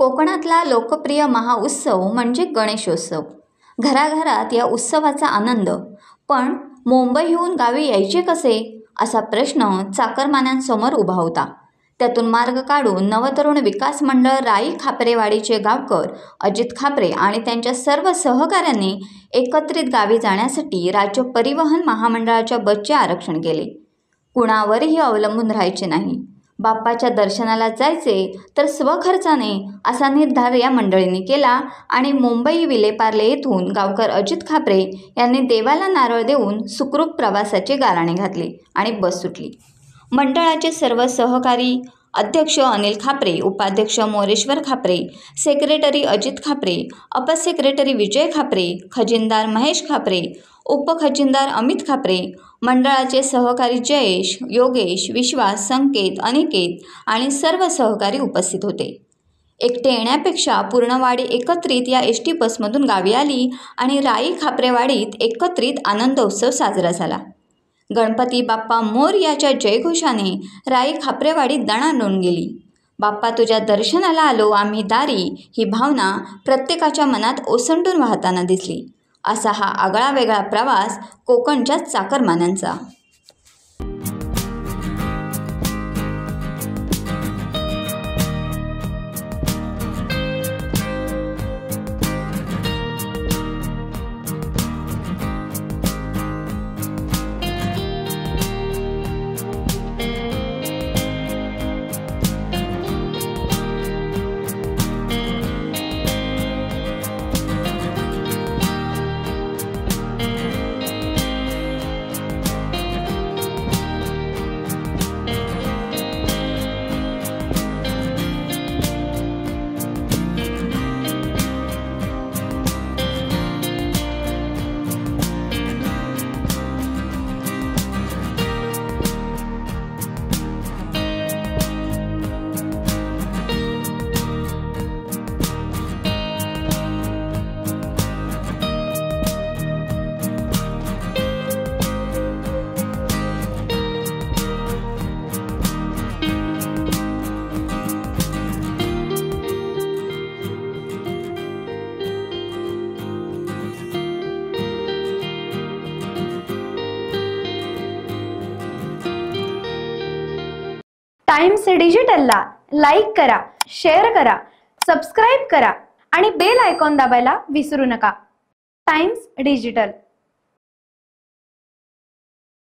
कोकणातला लोकप्रिय महाउत्सव म्हणजे गणेशोत्सव। घराघरात या उत्सवाचा आनंद। पण मुंबईहून गावी यायचे कसे असा प्रश्न चाकरमान्यांसमोर उभा होता। त्यातून मार्ग काढून नवतरुण विकास मंडळ राई खापरेवाडीचे गावकर अजित खापरे आणि त्यांच्या सर्व सहकाऱ्यांनी एकत्रित गावी जाण्यासाठी राज्य परिवहन महामंडळाच्या बसचे आरक्षण केले। कुणावरही अवलंबून राहायचे नाही। बाप्पाच्या दर्शनाला जायचे तर स्वखर्चाने असा निर्धार या मंडळींनी केला आणि मुंबई विलेपार्ले येथून गावकर अजित खापरे यांनी देवाला नारळ देऊन सुखरूप प्रवासाचे गाराणे घातले आणि बस सुटली। मंडळाचे सर्व सहकारी अध्यक्ष अनिल खापरे, उपाध्यक्ष मोरेश्वर खापरे, सेक्रेटरी अजित खापरे, अपसेक्रेटरी विजय खापरे, खजिनदार महेश खापरे, उपखजिनदार अमित खापरे, मंडळाचे सहकारी जयेश, योगेश, विश्वास, संकेत, अनिकेत आणि सर्व सहकारी उपस्थित होते। एकटे येण्यापेक्षा पूर्ण वाडी एकत्रित या एसटी बसमधून गावी आली आणि राई खापरेवाडीत एकत्रित आनंदोत्सव साजरा झाला। गणपती बाप्पा मोरयाच्या जयघोषाने राई खापरेवाडीत दणाणून गेली। बाप्पा तुझ्या दर्शनाला आलो आम्ही दारी ही भावना प्रत्येकाच्या मनात ओसंडून वाहताना दिसली। असा हा आगळा वेगळा प्रवास कोकणच्या चाकरमान्यांचा। टाइम्स डिजिटलला लाईक करा, शेअर करा, सबस्क्राईब करा आणि बेल आयकॉन दाबायला विसरू नका। Times digital.